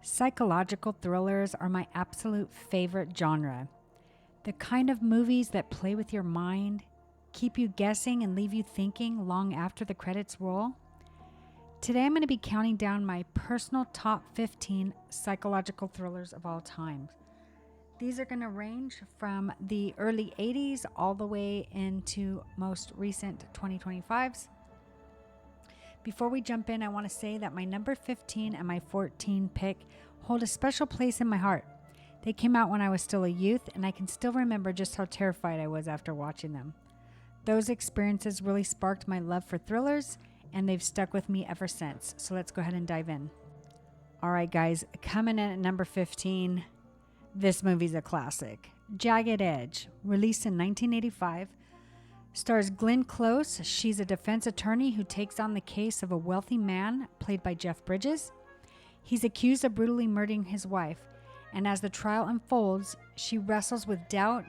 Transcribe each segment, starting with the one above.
Psychological thrillers are my absolute favorite genre. The kind of movies that play with your mind, keep you guessing, and leave you thinking long after the credits roll. Today I'm going to be counting down my personal top 15 psychological thrillers of all time. These are going to range from the early 80s all the way into most recent 2025s. Before we jump in, I want to say that my number 15 and my 14 pick hold a special place in my heart. They came out when I was still a youth, and I can still remember just how terrified I was after watching them. Those experiences really sparked my love for thrillers, and they've stuck with me ever since. So let's go ahead and dive in. All right, guys, coming in at number 15, this movie's a classic. Jagged Edge, released in 1985. Stars Glenn Close. She's a defense attorney who takes on the case of a wealthy man, played by Jeff Bridges. He's accused of brutally murdering his wife, and as the trial unfolds, she wrestles with doubt,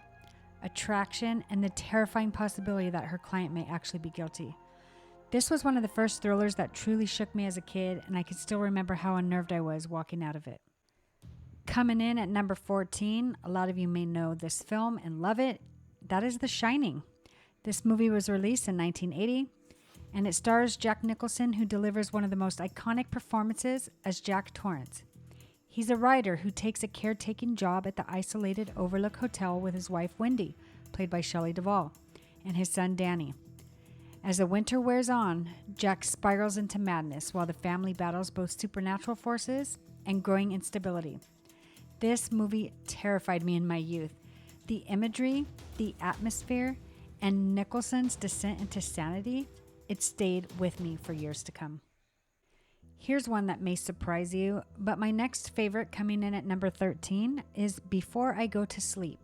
attraction, and the terrifying possibility that her client may actually be guilty. This was one of the first thrillers that truly shook me as a kid, and I can still remember how unnerved I was walking out of it. Coming in at number 14, a lot of you may know this film and love it. That is The Shining. This movie was released in 1980, and it stars Jack Nicholson, who delivers one of the most iconic performances as Jack Torrance. He's a writer who takes a caretaking job at the isolated Overlook Hotel with his wife Wendy, played by Shelley Duvall, and his son Danny. As the winter wears on, Jack spirals into madness while the family battles both supernatural forces and growing instability. This movie terrified me in my youth. The imagery, the atmosphere, and Nicholson's descent into sanity, it stayed with me for years to come. Here's one that may surprise you, but my next favorite, coming in at number 13, is Before I Go to Sleep.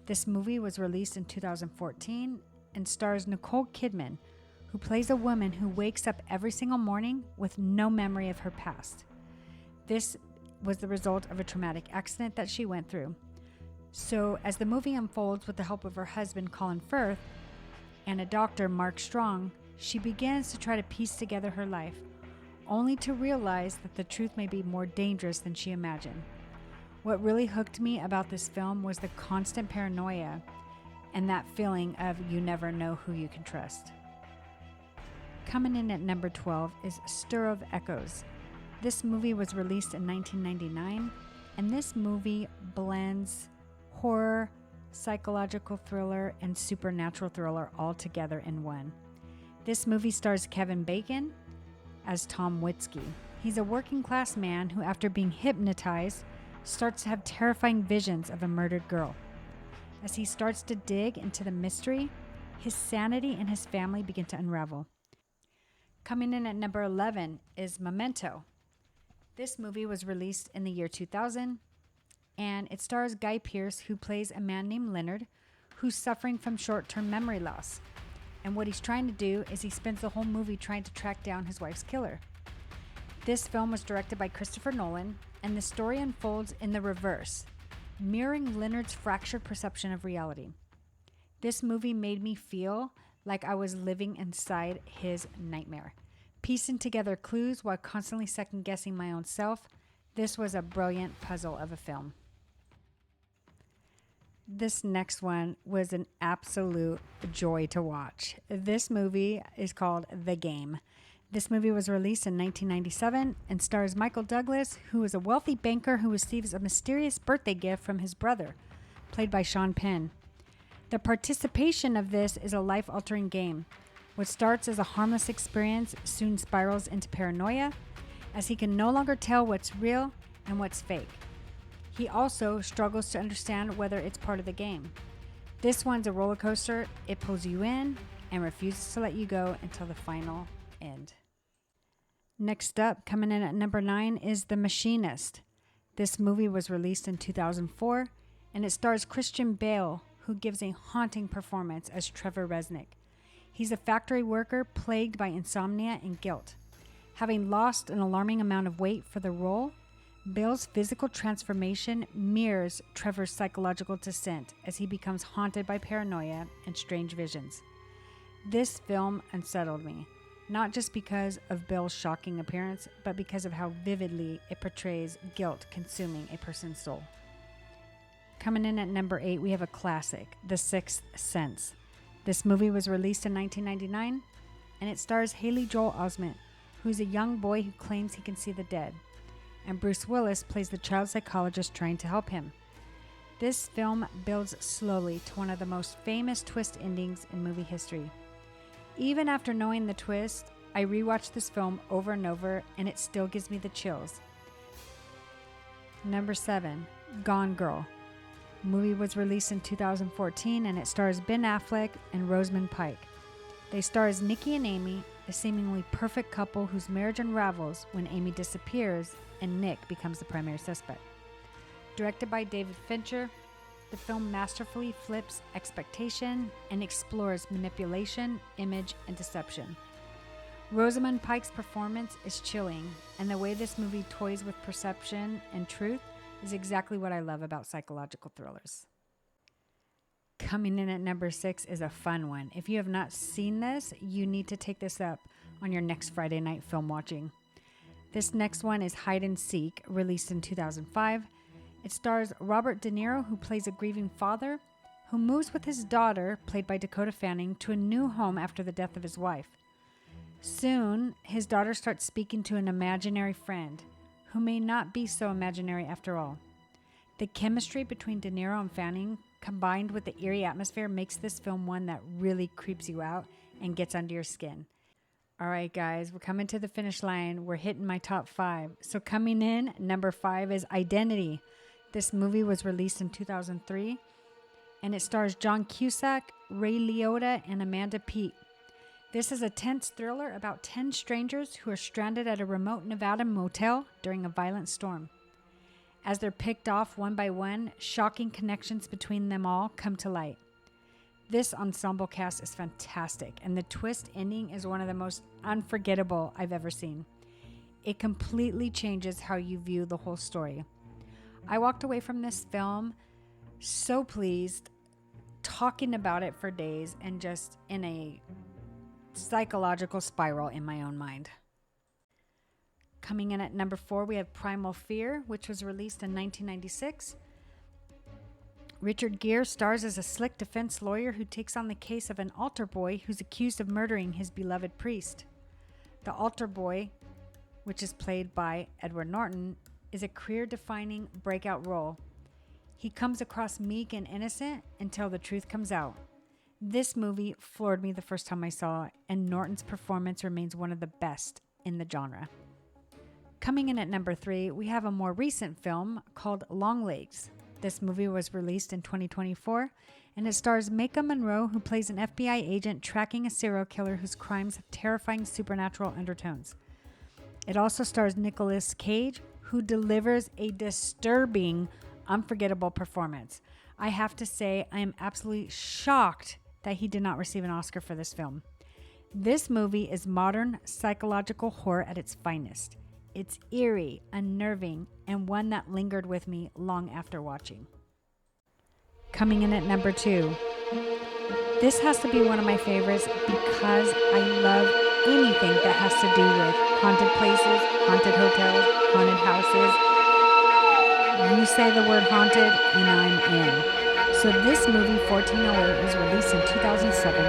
This movie was released in 2014 and stars Nicole Kidman, who plays a woman who wakes up every single morning with no memory of her past. This was the result of a traumatic accident that she went through. So as the movie unfolds with the help of her husband Colin Firth and a doctor, Mark Strong, she begins to try to piece together her life, only to realize that the truth may be more dangerous than she imagined. What really hooked me about this film was the constant paranoia and that feeling of you never know who you can trust. Coming in at number 12 is Stir of Echoes. This movie was released in 1999, and this movie blends horror, psychological thriller, and supernatural thriller all together in one. This movie stars Kevin Bacon as Tom Witzke. He's a working class man who, after being hypnotized, starts to have terrifying visions of a murdered girl. As he starts to dig into the mystery, his sanity and his family begin to unravel. Coming in at number 11 is Memento. This movie was released in the year 2000, and it stars Guy Pearce, who plays a man named Leonard, who's suffering from short-term memory loss. And what he's trying to do is he spends the whole movie trying to track down his wife's killer. This film was directed by Christopher Nolan, and the story unfolds in the reverse, mirroring Leonard's fractured perception of reality. This movie made me feel like I was living inside his nightmare, piecing together clues while constantly second-guessing my own self. This was a brilliant puzzle of a film. This next one was an absolute joy to watch. This movie is called The Game. This movie was released in 1997 and stars Michael Douglas, who is a wealthy banker who receives a mysterious birthday gift from his brother, played by Sean Penn. The participation of this is a life-altering game. What starts as a harmless experience soon spirals into paranoia, as he can no longer tell what's real and what's fake. He also struggles to understand whether it's part of the game. This one's a roller coaster. It pulls you in and refuses to let you go until the final end. Next up, coming in at number 9, is The Machinist. This movie was released in 2004, and it stars Christian Bale, who gives a haunting performance as Trevor Resnick. He's a factory worker plagued by insomnia and guilt. Having lost an alarming amount of weight for the role, Bale's physical transformation mirrors Trevor's psychological descent as he becomes haunted by paranoia and strange visions. This film unsettled me. not just because of Bill's shocking appearance, but because of how vividly it portrays guilt consuming a person's soul. Coming in at number 8, we have a classic, The Sixth Sense. This movie was released in 1999, and it stars Haley Joel Osment, who's a young boy who claims he can see the dead, and Bruce Willis plays the child psychologist trying to help him. This film builds slowly to one of the most famous twist endings in movie history. Even after knowing the twist, I rewatched this film over and over, and it still gives me the chills. Number 7, Gone Girl. The movie was released in 2014, and it stars Ben Affleck and Rosamund Pike. They star as Nikki and Amy, a seemingly perfect couple whose marriage unravels when Amy disappears and Nick becomes the primary suspect. Directed by David Fincher, the film masterfully flips expectation and explores manipulation, image, and deception. Rosamund Pike's performance is chilling, and the way this movie toys with perception and truth is exactly what I love about psychological thrillers. Coming in at number 6 is a fun one. If you have not seen this, you need to take this up on your next Friday night film watching. This next one is Hide and Seek, released in 2005. It stars Robert De Niro, who plays a grieving father who moves with his daughter, played by Dakota Fanning, to a new home after the death of his wife. Soon, his daughter starts speaking to an imaginary friend who may not be so imaginary after all. The chemistry between De Niro and Fanning, combined with the eerie atmosphere, makes this film one that really creeps you out and gets under your skin. All right, guys, we're coming to the finish line. We're hitting my top 5. So coming in, number 5 is Identity. This movie was released in 2003, and it stars John Cusack, Ray Liotta, and Amanda Peet. This is a tense thriller about 10 strangers who are stranded at a remote Nevada motel during a violent storm. As they're picked off one by one, shocking connections between them all come to light. This ensemble cast is fantastic, and the twist ending is one of the most unforgettable I've ever seen. It completely changes how you view the whole story. I walked away from this film so pleased, talking about it for days, and just in a psychological spiral in my own mind. Coming in at number 4, we have Primal Fear, which was released in 1996. Richard Gere stars as a slick defense lawyer who takes on the case of an altar boy who's accused of murdering his beloved priest. The altar boy, which is played by Edward Norton, is a career-defining breakout role. He comes across meek and innocent until the truth comes out. This movie floored me the first time I saw it, and Norton's performance remains one of the best in the genre. Coming in at number 3, we have a more recent film called Longlegs. This movie was released in 2024, and it stars Maika Monroe, who plays an FBI agent tracking a serial killer whose crimes have terrifying supernatural undertones. It also stars Nicolas Cage, who delivers a disturbing, unforgettable performance. I have to say, I am absolutely shocked that he did not receive an Oscar for this film. This movie is modern psychological horror at its finest. It's eerie, unnerving, and one that lingered with me long after watching. Coming in at number 2. This has to be one of my favorites because I love anything that has to do with haunted places, haunted hotels, haunted houses. You say the word haunted, and I'm in. So this movie, 1408, was released in 2007,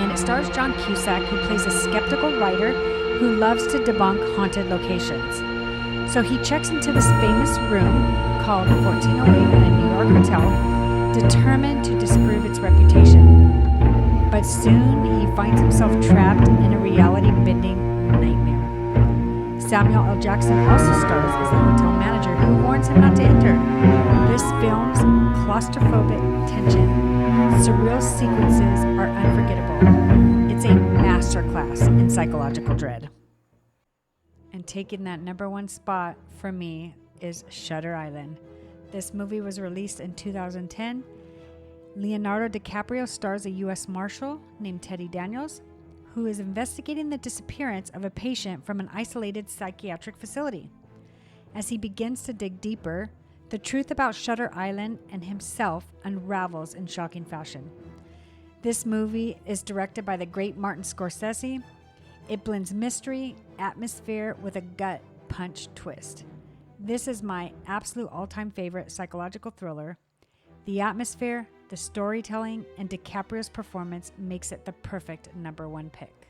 and it stars John Cusack, who plays a skeptical writer who loves to debunk haunted locations. So he checks into this famous room called 1408 at a New York hotel, determined to disprove its reputation. But soon he finds himself trapped in a reality-bending nightmare. Samuel L. Jackson also stars as the hotel manager who warns him not to enter. This film's claustrophobic tension, surreal sequences are unforgettable. It's a masterclass in psychological dread. And taking that number 1 spot for me is Shutter Island. This movie was released in 2010. Leonardo DiCaprio stars a U.S. Marshal named Teddy Daniels, who is investigating the disappearance of a patient from an isolated psychiatric facility. As he begins to dig deeper, the truth about Shutter Island and himself unravels in shocking fashion. This movie is directed by the great Martin Scorsese. It blends mystery, atmosphere with a gut punch twist. This is my absolute all-time favorite psychological thriller. The atmosphere, the storytelling, and DiCaprio's performance makes it the perfect number one pick.